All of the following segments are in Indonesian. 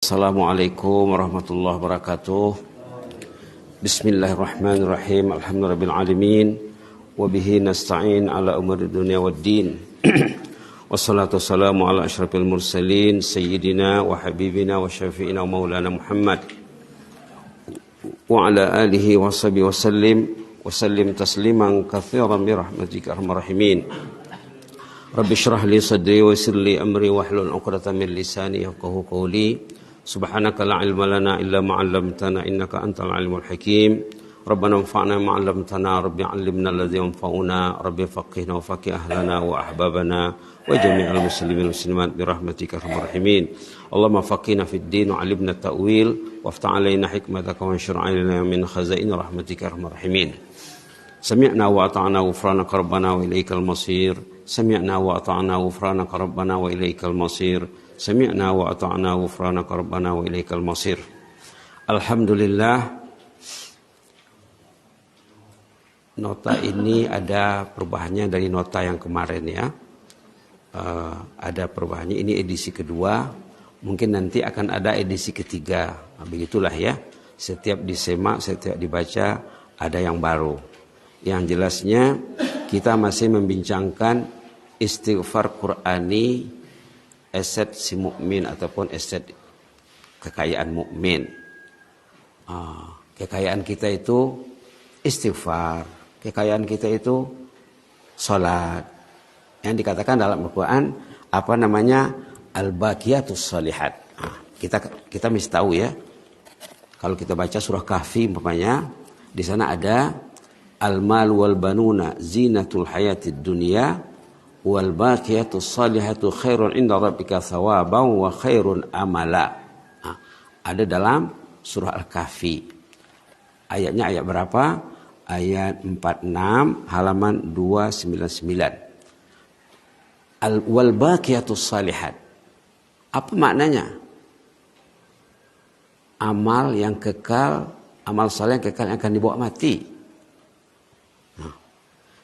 Assalamualaikum warahmatullahi wabarakatuh. Bismillahirrahmanirrahim. Alhamdulillahirabbil alamin wa bihi nasta'in ala umuri dunya waddin. Wassalatu wassalamu ala asyrafil mursalin sayyidina wa habibina wa syafi'ina wa maulana Muhammad wa ala alihi wa sahbihi wa sallim tasliman katsiran bi rahmatika arhamar rahimin. Rabbi shrah li sadri wa yassir li amri wahlul 'uqdatam min lisani yafqahu qawli. Subhanaka la ilma lana illa ma 'allamtana innaka antal alimul hakim. Rabbana anfa'na ma 'allamtana, rabbi 'allimna alladhi yanfa'una, rabbi faqihna wa faqih ahlana wa ahbabana wa jami'al muslimin muslimat bi rahmatika arhamar rahimin. Allahumma faqihna fid din wa 'allimna ta'wil waftah 'alaina hikmataka wa anshur 'alaina min khazain rahmatika arhamar rahimin. Sami'na wa ata'na ghufranaka rabbana wa ilaikal masir. Sami'na wa ata'na ghufranaka rabbana wa ilaikal masir. Sami'na wa ata'na ghufranaka rabbana wa ilaikal masir. Alhamdulillah, nota ini ada perubahannya dari nota yang kemarin ya. Ada perubahannya, ini edisi kedua. Mungkin nanti akan ada edisi ketiga. Nah, begitulah ya. Setiap disemak, setiap dibaca ada yang baru. Yang jelasnya kita masih membincangkan istighfar Qur'ani, aset si mukmin ataupun aset kekayaan mukmin. Kekayaan kita itu istighfar, kekayaan kita itu salat. Yang dikatakan dalam Al-Qur'an apa namanya? Al-baqiyatus shalihat. Kita mesti tahu ya. Kalau kita baca surah Kahfi umpamanya, di sana ada al-mal wal banuna zinatul hayatid dunya wal baqiyatus salihatu khairun inda rabbika thawaban wa khairun amala. Ada dalam surah Al-Kahfi. Ayatnya ayat berapa? Ayat 46 halaman 299. Wal baqiyatus salihat. Apa maknanya? Amal yang kekal, amal saleh yang kekal yang akan dibawa mati.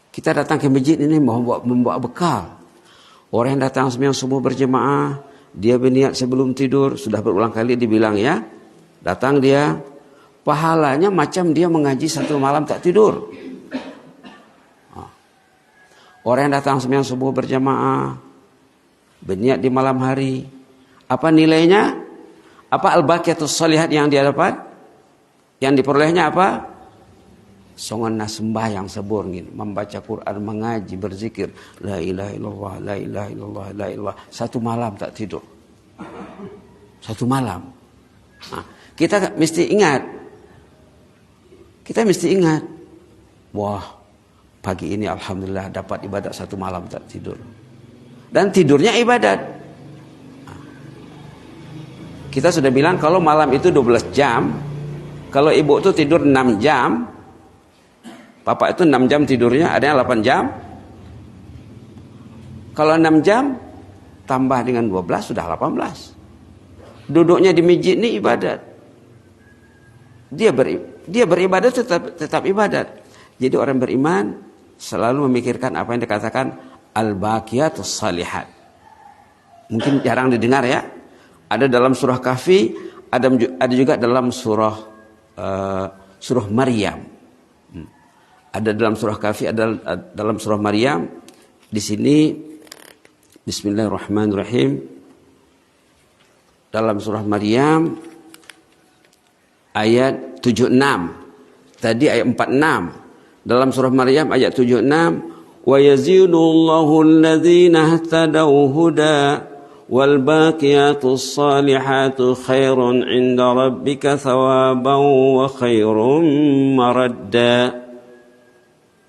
Kita datang ke masjid ini membawa bekal. Orang yang datang sembahyang subuh berjemaah, dia berniat sebelum tidur, sudah berulang kali dibilang ya. Datang dia, pahalanya macam dia mengaji satu malam tak tidur. Orang yang datang sembahyang subuh berjemaah, berniat di malam hari, apa nilainya? Apa al-baqiyatus shalihat yang dia dapat? Yang diperolehnya apa? Songan sembahyang sabur gini, membaca Quran, mengaji, berzikir, la ilaha illallah, la ilaha illallah, la ilallah. Satu malam tak tidur. Satu malam. Kita mesti ingat. Wah, pagi ini alhamdulillah dapat ibadat satu malam tak tidur. Dan tidurnya ibadat. Kita sudah bilang kalau malam itu 12 jam, kalau ibu itu tidur 6 jam, Bapak itu 6 jam tidurnya, ada yang 8 jam. Kalau 6 jam, tambah dengan 12, sudah 18. Duduknya di masjid ini ibadat. Dia beribadat tetap ibadat. Jadi orang beriman selalu memikirkan apa yang dikatakan al-baqiyatus shalihat. Mungkin jarang didengar ya. Ada dalam surah Kahfi, ada juga dalam surah Maryam. Ada dalam surah Kahfi, ada dalam surah Maryam. Di sini Bismillahirrahmanirrahim. Dalam surah Maryam ayat 76. Tadi ayat 46. Dalam surah Maryam ayat 76, wa yazidullahu alladhina ihtadaw huda wal baqiyatus salihatu khairun 'inda rabbika thawaban wa khairum maradda.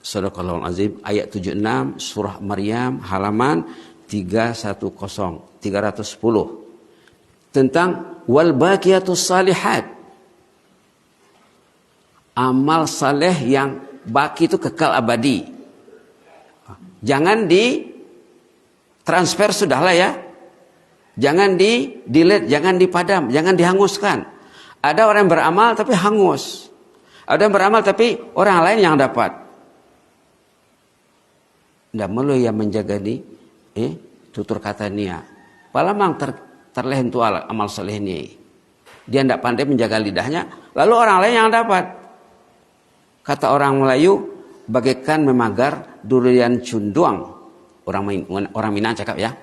Shadaqallahul azim. Ayat 76 surah Maryam halaman 310 tentang wal baqiyatus salihat, amal saleh yang baki itu kekal abadi. Jangan di transfer, sudahlah ya. Jangan di delete, jangan dipadam, jangan dihanguskan. Ada orang yang beramal tapi hangus. Ada yang beramal tapi orang lain yang dapat. Ndak melu yang menjaga ni tutur kata nia. Palamang terlehen tu amal saleh ni. Dia tidak pandai menjaga lidahnya. Lalu orang lain yang dapat. Kata orang Melayu, bagaikan memagar durian cunduang. Orang Minang cakap ya.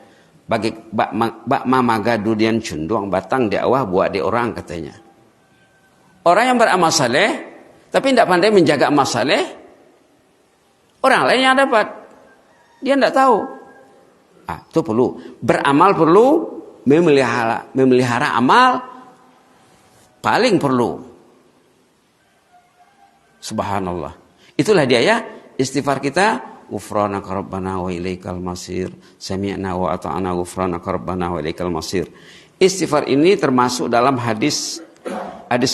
Bak mamaga durian cunduang, batang di awah buat di orang katanya. Orang yang beramal saleh tapi tidak pandai menjaga amal saleh, orang lain yang dapat. Dia tidak tahu. Itu perlu. Beramal perlu, memelihara amal paling perlu. Subhanallah. Itulah dia ya, istighfar kita. Ghufranaka rabbana wa ilaikal masir. Sami'na wa ata'na ghufranaka rabbana wa ilaikal masir. Istighfar ini termasuk dalam hadis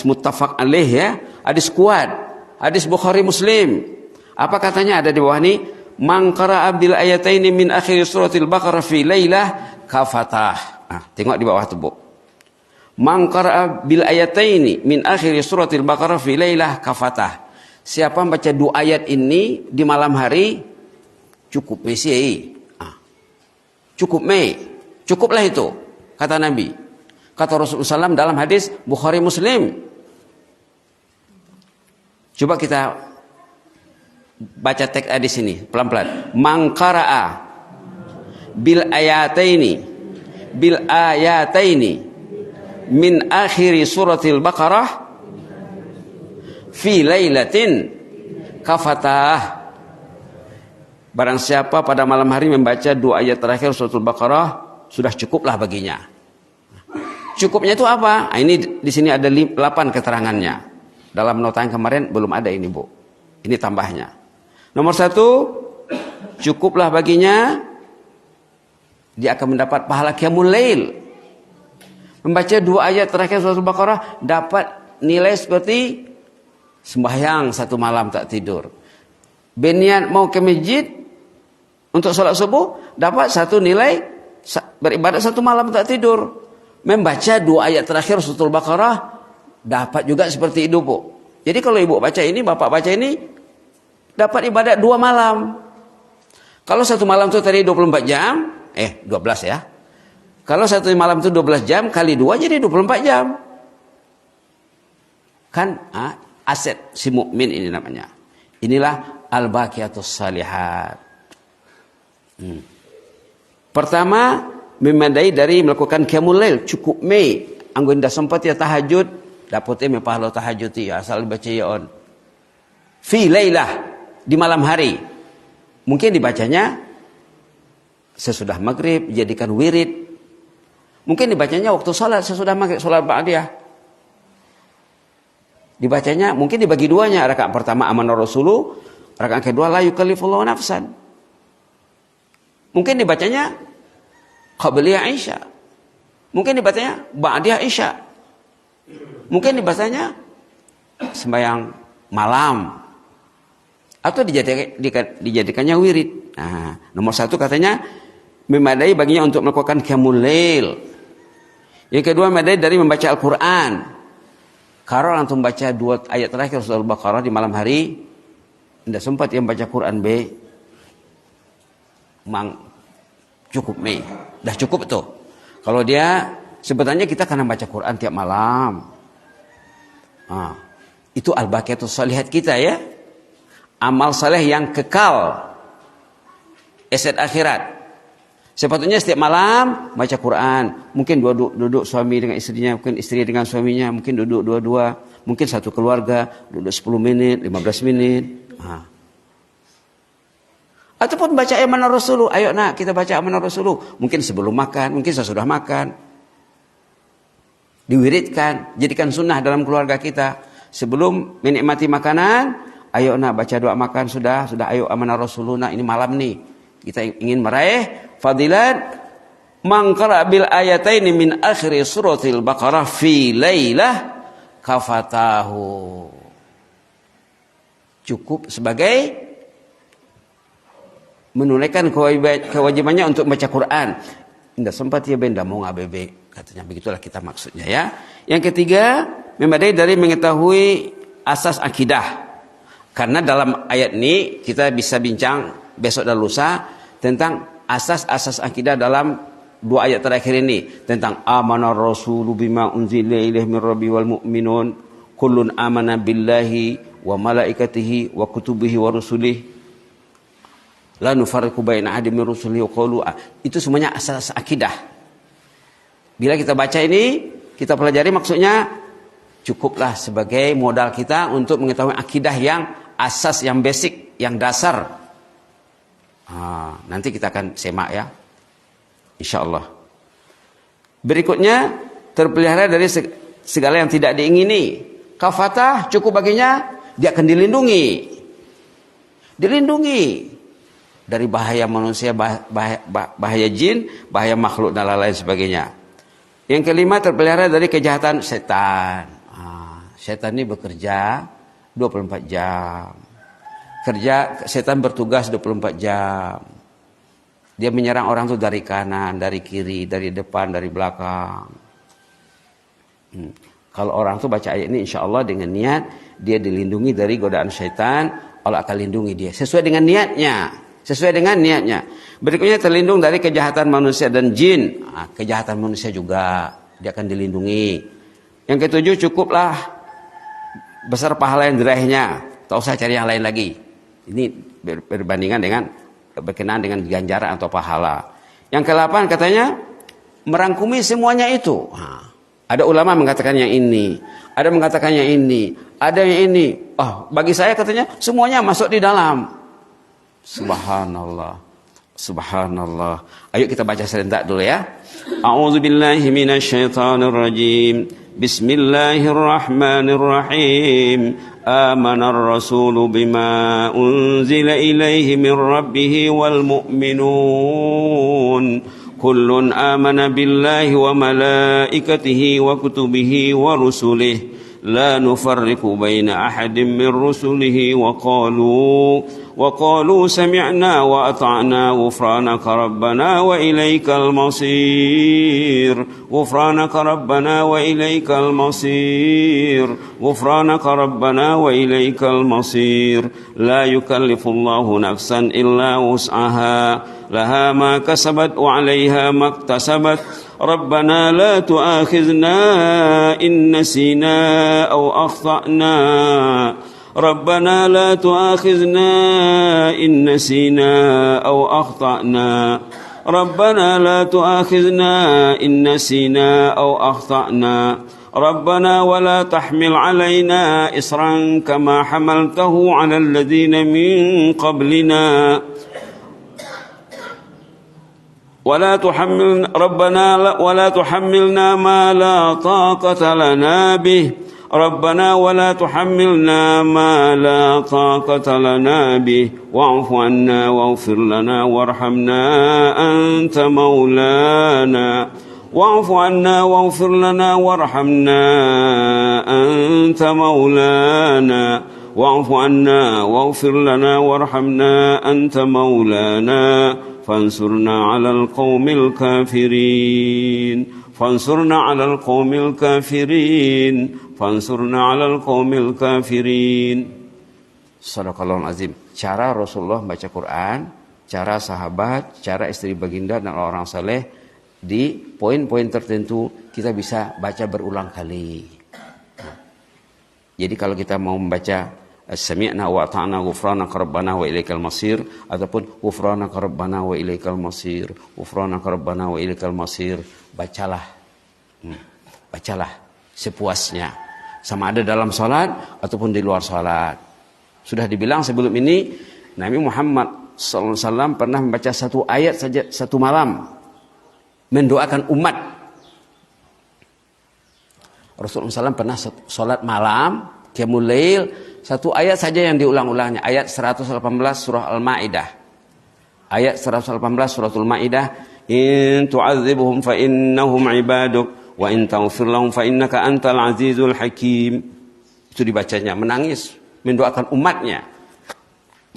muttafaq alaih ya, hadis kuat, hadis Bukhari Muslim. Apa katanya ada di bawah ini? Man qara'a bil ayataini min akhir suratil Baqarah fi lailah kafatah. Tengok di bawah tu, Bu. Man qara'a bil ayataini min akhir suratil Baqarah fi lailah kafatah. Siapa membaca dua ayat ini di malam hari, cukup mesi. Cukuplah itu, kata Nabi. Kata Rasulullah SAW dalam hadis Bukhari Muslim. Coba kita baca teks hadis ini pelan-pelan. Man qara'a bil ayataini min akhiri suratil Baqarah fi lailatin kafatah. Barang siapa pada malam hari membaca dua ayat terakhir suratul Baqarah, sudah cukuplah baginya. Cukupnya itu apa? Ini di sini ada 8 keterangannya. Dalam nota yang kemarin belum ada ini, Bu. Ini tambahnya. Nomor 1, cukuplah baginya, dia akan mendapat pahala qiyamul lail. Membaca dua ayat terakhir suratul Baqarah dapat nilai seperti sembahyang 1 malam tak tidur. Berniat mau ke masjid untuk sholat subuh, dapat 1 nilai beribadat 1 malam tak tidur. Membaca dua ayat terakhir suratul Baqarah dapat juga seperti itu, Bu. Jadi kalau ibu baca ini, bapak baca ini, dapat ibadat 2 malam. Kalau 1 malam itu tadi 24 jam, 12 ya. Kalau 1 malam itu 12 jam kali 2 jadi 24 jam. Kan aset si mukmin ini namanya. Inilah al-baqiyatus salihat. Pertama, memadai dari melakukan qiyamul lail, cukup anggo indah sempat ya tahajud, dapatnya pahala tahajud ya asal baca ya on. Fi lailah, di malam hari. Mungkin dibacanya sesudah maghrib, dijadikan wirid. Mungkin dibacanya waktu salat, sesudah maghrib, salat ba'diyah. Dibacanya mungkin dibagi duanya, rakaat pertama amanah rasuluh, rakaat kedua la yukallifullahu nafsan. Mungkin dibacanya qabliyah Isya. Mungkin dibacanya ba'diyah Isya. Mungkin dibacanya sembahyang malam. Atau dijadikannya wirid. Nomor 1 katanya memadai baginya untuk melakukan qiyamul lail. Yang kedua, memadai dari membaca Al-Quran. Kalau antum baca 2 ayat terakhir surah Al-Baqarah di malam hari, tidak sempat yang baca Quran cukup dah cukup tuh. Kalau dia sebenarnya kita karena baca Quran tiap malam. Itu al-baqiyatus shalihat kita ya. Amal saleh yang kekal. Aset akhirat. Sepatutnya setiap malam baca Quran. Mungkin duduk suami dengan istrinya, mungkin istri dengan suaminya, mungkin duduk dua-dua, mungkin satu keluarga, duduk 10 menit, 15 menit. Ataupun baca amanah Rasulullah. Ayo nak kita baca amanah Rasulullah. Mungkin sebelum makan, mungkin sesudah makan. Diwiridkan, jadikan sunnah dalam keluarga kita. Sebelum menikmati makanan, ayo nak baca doa makan sudah ayo amanah Rasulullah. Nah, ini malam nih. Kita ingin meraih fadilat man qara'a bil ayataini min akhir suratil Baqarah fi lailah kafatahu. Cukup sebagai menunaikan kewajibannya untuk baca Quran. Tidak sempat ya benda mau ngabebe, katanya begitulah kita maksudnya ya. Yang ketiga, memadai dari mengetahui asas akidah. Karena dalam ayat ini kita bisa bincang besok dan lusa tentang asas-asas akidah dalam dua ayat terakhir ini tentang amanar rasulu bima unzila ilaihi min rabbi wal mu'minun kullun amana billahi wa malaikatihi wa kutubihi wa rusulihi la nufarriqu baina ahadin min rusulihi wa qalu itu semuanya asas akidah. Bila kita baca ini, kita pelajari maksudnya cukuplah sebagai modal kita untuk mengetahui akidah yang asas, yang basic, yang dasar. Nanti kita akan semak ya, insyaallah. Berikutnya terpelihara dari segala yang tidak diingini. Kafatah cukup baginya, dia akan dilindungi dari bahaya manusia, bahaya jin, bahaya makhluk dan lain sebagainya. Yang kelima terpelihara dari kejahatan setan. Setan ini bekerja 24 jam. Setan bertugas 24 jam. Dia menyerang orang itu dari kanan, dari kiri, dari depan, dari belakang. Kalau orang itu baca ayat ini insya Allah dengan niat dia dilindungi dari godaan setan, Allah akan lindungi dia sesuai dengan niatnya. Berikutnya terlindung dari kejahatan manusia dan jin. Kejahatan manusia juga dia akan dilindungi. Yang ketujuh, cukuplah besar pahala yang diraihnya, tak usah cari yang lain lagi. Ini berbandingan dengan berkenaan dengan ganjaran atau pahala. Yang ke-8 katanya merangkumi semuanya itu. Ada ulama mengatakan yang ini, ada mengatakan yang ini, ada yang ini. Bagi saya katanya semuanya masuk di dalam. Subhanallah. Subhanallah. Ayo kita baca serentak dulu ya. A'udzubillahi minasyaitonirrajim. Bismillahirrahmanirrahim. Amanar rasulu bima unzila ilaihi min rabbihi wal mu'minun. Kullun amana billahi wa malaikatihi wa kutubihi wa rusulihi. La nufarriqu baina ahadin min rusulihi wa qalu sami'na wa ata'na ghufranaka rabbana wa ilaikal masir. Ghufranaka rabbana wa ilaikal masir. Ghufranaka rabbana wa ilaikal masir. La yukallifullahu nafsan illa wus'aha. Laha ma kasabat wa 'alaiha maktasabat. ربنا لا تؤاخذنا إن نسينا أو أخطأنا ربنا لا تؤاخذنا إن نسينا أو أخطأنا ربنا لا تؤاخذنا إن نسينا أو أخطأنا ربنا ولا تحمل علينا إصرا كما حملته على الذين من قبلنا ولا تحملنا ما لا طاقة لنا به ربنا ولا تحملنا ما لا طاقة لنا به واعف عنا واغفر لنا وارحمنا أنت مولانا واعف عنا واغفر لنا وارحمنا أنت مولانا واعف عنا واغفر لنا وارحمنا أنت مولانا فانصرنا على القوم الكافرين فانصرنا على القوم الكافرين فانصرنا على القوم الكافرين. Shadaqallahul azim. Cara Rasulullah baca Quran, cara sahabat, cara istri baginda dan orang saleh, di poin-poin tertentu kita bisa baca berulang kali. Jadi kalau kita mau membaca Sami'na wa ata'na ghufranaka rabbana wa ilaikal masir ataupun ghufranaka rabbana wa ilaikal masir, ghufranaka rabbana wa ilaikal masir, bacalah sepuasnya, sama ada dalam salat ataupun di luar salat. Sudah dibilang sebelum ini Nabi Muhammad SAW pernah membaca satu ayat saja satu malam mendoakan umat. Rasulullah SAW pernah salat malam qiyamul lail, satu ayat saja yang diulang-ulangnya, ayat 118 surah Al-Maidah. Ayat 118 suratul Maidah, in tu'adzibuhum fa innahum ibaduk wa in taghfir lahum fa innaka antal azizul hakim. Itu dibacanya, menangis, mendoakan umatnya.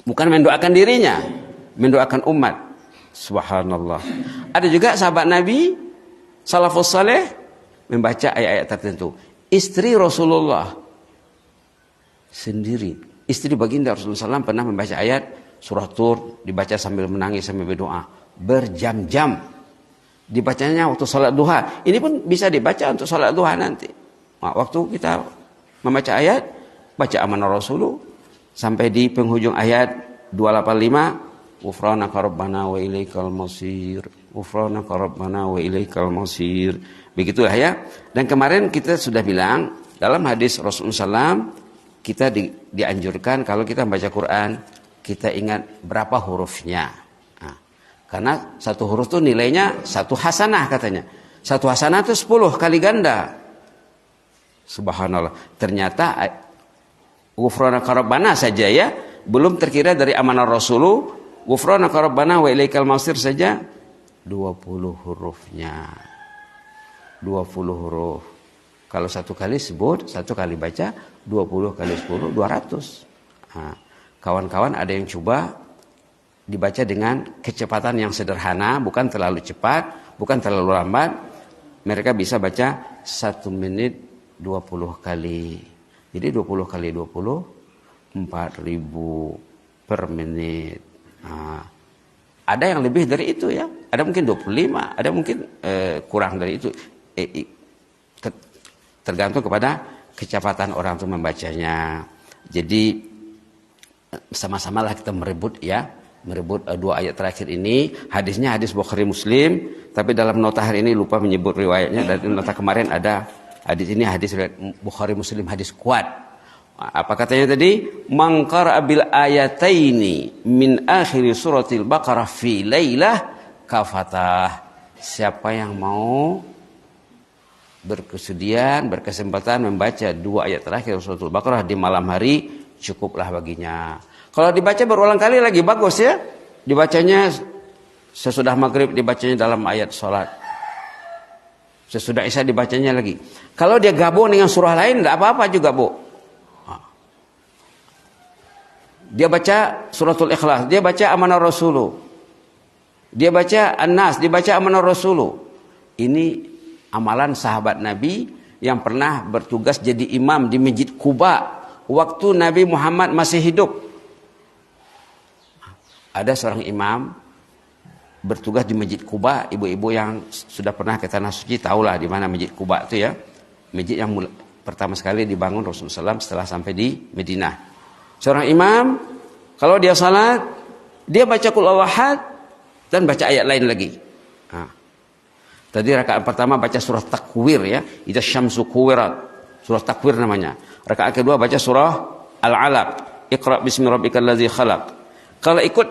Bukan mendoakan dirinya, mendoakan umat. Subhanallah. Ada juga sahabat Nabi salafus saleh membaca ayat-ayat tertentu. Istri Rasulullah sendiri, istri baginda Rasulullah SAW pernah membaca ayat surah Tur, dibaca sambil menangis, sambil berdoa berjam-jam. Dibacanya waktu sholat duha. Ini pun bisa dibaca untuk sholat duha nanti. Nah, waktu kita membaca ayat, baca amanah Rasulu sampai di penghujung ayat 285, ghufranaka rabbana wa ilaikal masir. Ghufranaka rabbana wa ilaikal masir. Begitulah ya. Dan kemarin kita sudah bilang dalam hadis Rasulullah SAW, kita dianjurkan kalau kita membaca Quran, kita ingat berapa hurufnya. Nah, karena satu huruf itu nilainya 1 hasanah katanya. 1 hasanah itu 10 kali ganda. Subhanallah. Ternyata ghufranaka rabbana saja ya, belum terkira dari amanah Rasulullah, ghufranaka rabbana wa ilaikal masir saja 20 hurufnya. 20 huruf. Kalau 1 kali sebut, 1 kali baca, 20 kali 10, 200. Nah, kawan-kawan ada yang coba dibaca dengan kecepatan yang sederhana, bukan terlalu cepat, bukan terlalu lambat. Mereka bisa baca 1 menit 20 kali. Jadi 20 kali 20, 4.000 per menit. Nah, ada yang lebih dari itu ya. Ada mungkin 25, ada mungkin kurang dari itu. Tergantung kepada kecepatan orang itu membacanya. Jadi sama-samalah kita merebut ya, merebut 2 ayat terakhir ini. Hadisnya hadis Bukhari Muslim, tapi dalam nota hari ini lupa menyebut riwayatnya. Dari nota kemarin ada hadis ini, hadis Bukhari Muslim, hadis kuat. Apa katanya tadi? Man qara'a bil ayataini min akhir suratil Baqarah fi lailah kafatah. Siapa yang mau berkesudian, berkesempatan membaca 2 ayat terakhir suratul Baqarah di malam hari, cukuplah baginya. Kalau dibaca berulang kali lagi bagus ya. Dibacanya sesudah maghrib, dibacanya dalam ayat sholat. Sesudah isya dibacanya lagi. Kalau dia gabung dengan surah lain, tidak apa-apa juga bu. Dia baca suratul Ikhlas, dia baca amanah Rasulu, dia baca An-Nas, dia baca amanah Rasulu. Ini amalan sahabat Nabi yang pernah bertugas jadi imam di Masjid Quba waktu Nabi Muhammad masih hidup. Ada seorang imam bertugas di Masjid Quba. Ibu-ibu yang sudah pernah ke Tanah Suci tahulah di mana Masjid Quba itu ya. Masjid yang pertama sekali dibangun Rasulullah SAW setelah sampai di Madinah. Seorang imam kalau dia salat, dia baca qul huwallahu ahad dan baca ayat lain lagi. Nah, tadi rakaat pertama baca surah Takwir ya, idza syamsu kuwirat, surah Takwir namanya. Rakaat kedua baca surah Al-Alaq, Iqra bismi rabbikal ladzi khalaq. Kalau ikut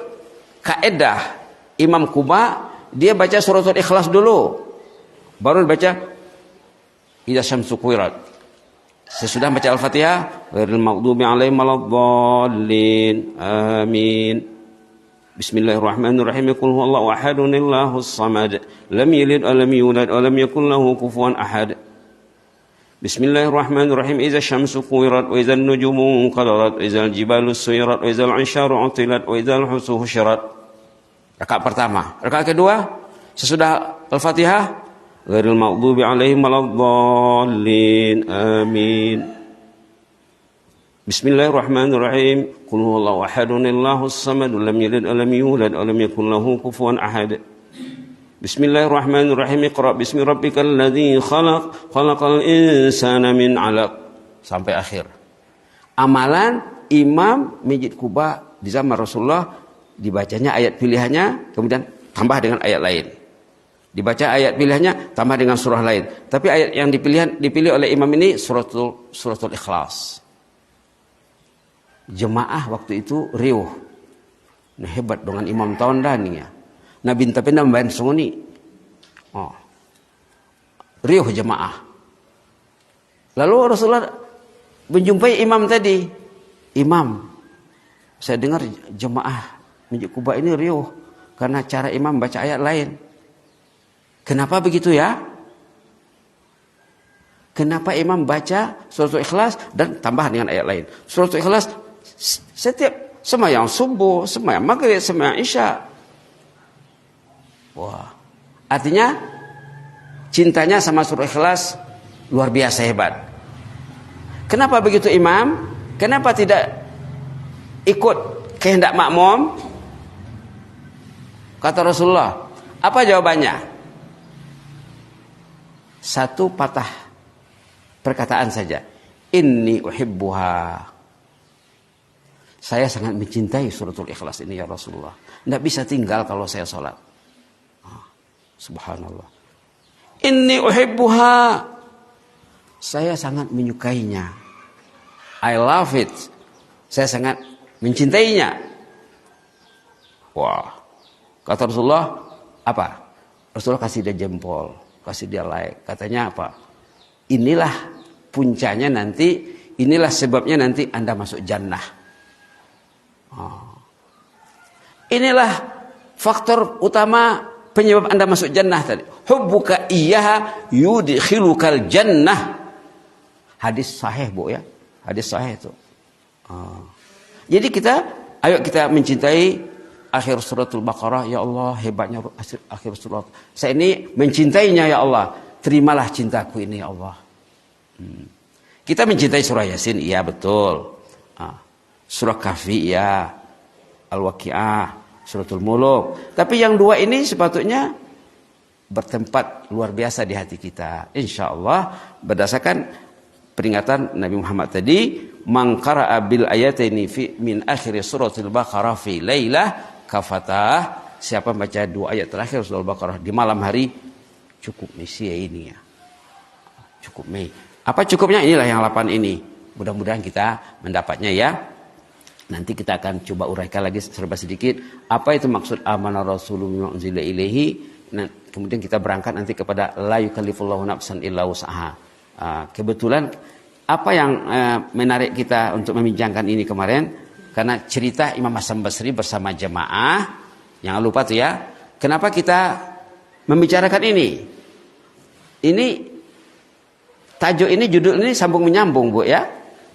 kaidah Imam Quba, dia baca suratul Ikhlas dulu, baru baca idza syamsu kuwirat. Sesudah baca Al-Fatihah, ghairil maghdubi 'alaihim waladdallin. Amin. Bismillahirrahmanirrahim. Qul huwallahu ahadun Allahus samad. Lam yalid wa lam yulad wa lam yakul lahu kufuwan ahad. Bismillahirrahmanirrahim. Idza syamsu kuwirat wa idzan nujumu qadarat wa idzal jibalu suyirat wa idzal 'isyaru 'utilat wa idzal husuhu syirat. Rakaat pertama. Rakaat kedua sesudah Al-Fatihah, ghairil maghdubi 'alaihim waladdallin. Amin. Bismillahirrahmanirrahim. Qul huwallahu ahadun Allahus samad. Lam yalid wa lam yulad wa lam yakul lahu kufuwan ahad. Bismillahirrahmanirrahim. Iqra bismi rabbikal ladzi khalaq, khalaqal insana min 'alaq. Sampai akhir. Amalan imam Masjid Quba di zaman Rasulullah, dibacanya ayat pilihannya, kemudian tambah dengan ayat lain. Dibaca ayat pilihannya tambah dengan surah lain. Tapi ayat yang dipilih oleh imam ini suratul Ikhlas. Jemaah waktu itu riuh. Nah, hebat dengan imam tahun dan ya. Nah, binta-binta membayar sunguni. Oh. Riuh jemaah. Lalu Rasulullah menjumpai imam tadi. Imam, saya dengar jemaah Masjid Quba ini riuh karena cara imam baca ayat lain. Kenapa begitu ya? Kenapa imam baca suratul Ikhlas dan tambah dengan ayat lain? Suratul Ikhlas setiap sembahyang subuh, sembahyang maghrib, sembahyang isya. Wah, artinya cintanya sama suratul Ikhlas luar biasa hebat. Kenapa begitu imam? Kenapa tidak ikut kehendak makmum? Kata Rasulullah. Apa jawabannya? satu patah perkataan saja. Inni uhibbuha. Saya sangat mencintai suratul Ikhlas ini ya Rasulullah. Tidak bisa tinggal kalau saya sholat. Subhanallah. Inni uhibbuha. Saya sangat menyukainya. I love it. Saya sangat mencintainya. Wah. Kata Rasulullah, apa? Rasulullah kasih dia jempol, kasih dia like. Katanya apa? Inilah puncanya nanti, inilah sebabnya nanti Anda masuk jannah. Inilah faktor utama penyebab Anda masuk jannah tadi. Hubbuka iyyaha yudkhilukal jannah. Hadis sahih, Bu ya. Hadis sahih itu. Jadi ayo kita mencintai akhir suratul Baqarah. Ya Allah, hebatnya akhir surat. Saya ini mencintainya ya Allah. Terimalah cintaku ini ya Allah. Kita mencintai surah Yasin, iya betul. Surah Kahfi, iya. Al-Waqi'ah, Suratul Muluk. Tapi yang dua ini sepatutnya bertempat luar biasa di hati kita. Insya Allah berdasarkan peringatan Nabi Muhammad tadi, man qara'a bil ayataini fi min akhir suratul Baqarah fi lailah kafatah. Siapa baca dua ayat terakhir surah Al-Baqarah di malam hari, cukup misi ini ya. Cukup mi. Apa cukupnya? Inilah yang 8 ini. Mudah-mudahan kita mendapatnya ya. Nanti kita akan coba uraikan lagi serba sedikit. Apa itu maksud amanah Rasulullah unzila ilaihi. Nah, kemudian kita berangkat nanti kepada la yukallifullahu nafsan illa wus'aha. Kebetulan apa yang menarik kita untuk membincangkan ini kemarin, karena cerita Imam Hasan Basri bersama jemaah. Jangan lupa tuh ya. Kenapa kita membicarakan ini? Ini tajuk ini, judul ini sambung menyambung, Bu ya.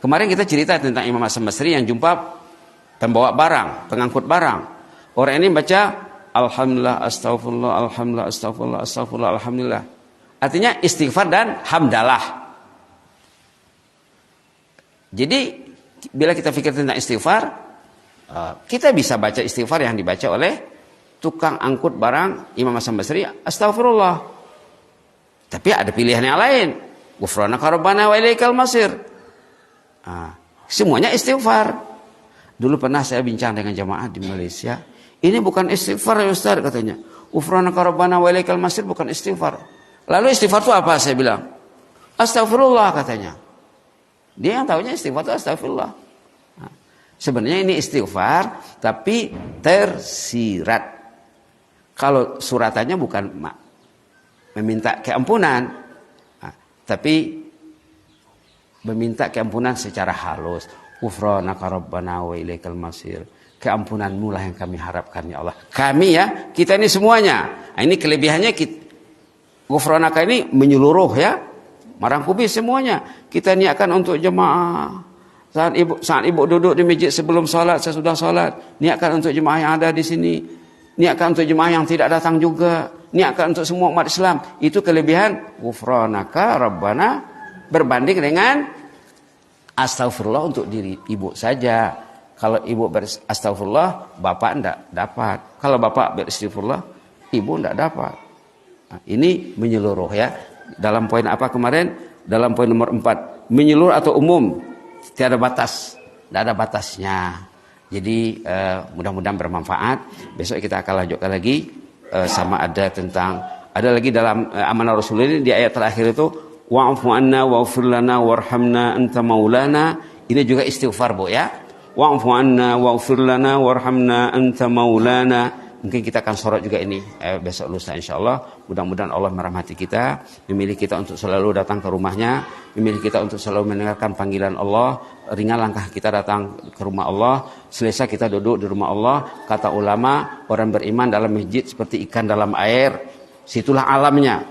Kemarin kita cerita tentang Imam Hasan Basri yang jumpa pembawa barang, pengangkut barang. Orang ini baca alhamdulillah, astaghfirullah, alhamdulillah, astaghfirullah, astaghfirullah, alhamdulillah. Artinya istighfar dan hamdalah. Jadi bila kita pikir tentang istighfar, kita bisa baca istighfar yang dibaca oleh tukang angkut barang Imam Hasan Basri, astaghfirullah. Tapi ada pilihan yang lain. Ghufranaka rabbana wa ilaikal masir. Semuanya istighfar. Dulu pernah saya bincang dengan jamaah di Malaysia. Ini bukan istighfar ya Ustaz katanya. Ghufranaka rabbana wa ilaikal masir bukan istighfar. Lalu istighfar itu apa? Saya bilang, astagfirullah katanya. Dia yang tahunya istighfar itu astagfirullah. Sebenarnya ini istighfar tapi tersirat. Kalau suratannya bukan meminta keampunan, tapi meminta keampunan secara halus. Ghufranaka rabbana wa ilaikal masir. Keampunanmu lah yang kami harapkan ya Allah. Kami ya, kita ini semuanya. Nah, ini kelebihannya Ghufranaka ini menyeluruh ya. Merangkumi semuanya. Kita niatkan untuk jemaah. Saat ibu duduk di masjid sebelum salat, sesudah salat, niatkan untuk jemaah yang ada di sini. Niatkan untuk jemaah yang tidak datang juga. Niatkan untuk semua umat Islam. Itu kelebihan Ghufranaka rabbana berbanding dengan astagfirullah untuk diri ibu saja. Kalau ibu berastagfirullah, bapak tidak dapat. Kalau bapak beristighfar, ibu tidak dapat. Nah, ini menyeluruh ya. Dalam poin apa kemarin? Dalam poin nomor 4. Menyeluruh atau umum. Tiada batas. Tidak ada batasnya. Jadi mudah-mudahan bermanfaat. Besok kita akan lanjutkan lagi. Sama ada tentang. Ada lagi dalam amanah Rasul ini di ayat terakhir itu. Wa'fu anna wa'fir lana warhamna anta maulana. Ini juga istighfar, Bu ya. Wa'fu anna wa'fir lana warhamna anta maulana. Mungkin kita akan sorot juga ini besok lusa insyaallah. Mudah-mudahan Allah merahmati kita, memilih kita untuk selalu datang ke rumahnya, memilih kita untuk selalu mendengarkan panggilan Allah. Ringan langkah kita datang ke rumah Allah, selesai kita duduk di rumah Allah. Kata ulama, orang beriman dalam masjid seperti ikan dalam air. Situlah alamnya,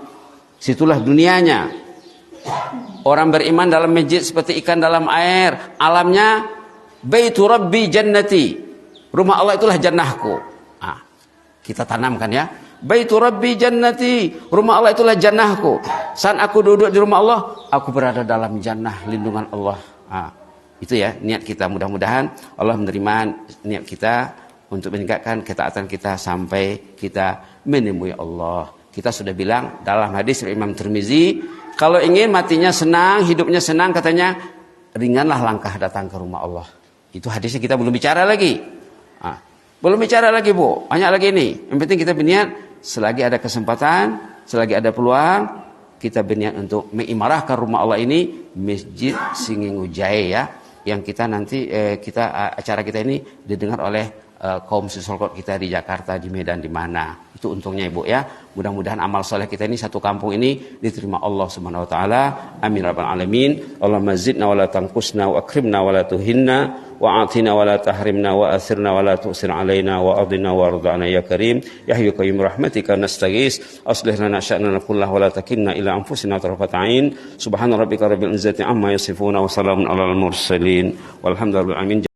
situlah dunianya. Orang beriman dalam masjid seperti ikan dalam air. Alamnya baitu rabbi jannati. Rumah Allah itulah jannahku. Kita tanamkan ya. Baitu rabbi jannati. Rumah Allah itulah jannahku. Saat aku duduk di rumah Allah, aku berada dalam jannah lindungan Allah. Itu ya niat kita. Mudah-mudahan Allah menerima niat kita untuk meningkatkan ketaatan kita sampai kita menemui Allah. Kita sudah bilang dalam hadis Imam Tirmizi, kalau ingin matinya senang, hidupnya senang, katanya ringanlah langkah datang ke rumah Allah. Itu hadisnya kita belum bicara lagi. Belum bicara lagi Bu, banyak lagi ini. Yang penting kita berniat selagi ada kesempatan, selagi ada peluang, kita berniat untuk mengimarahkan rumah Allah ini, Masjid Singing Ujaya ya, yang kita nanti acara kita ini didengar oleh kaum Sisolkot kita di Jakarta, di Medan, di mana. Itu untungnya Ibu ya. Mudah-mudahan amal soleh kita ini satu kampung ini diterima Allah Subhanahu wa taala. Amin rabbal alamin. Allahumma zidna wa la tanqusna wa akrimna wa la tuhinna wa atina wa la tahrimna wa athirna wa la tu'sir alaina wa adina wa arda'na ya karim. Ya hayyu qayyum rahmatika nastaghis. Aslih lana sya'nana kullahu wa la takilna ila anfusina tarfat ain. Subhana rabbika rabbil izzati amma yasifun wa salamun alal mursalin. Walhamdulillahi alamin.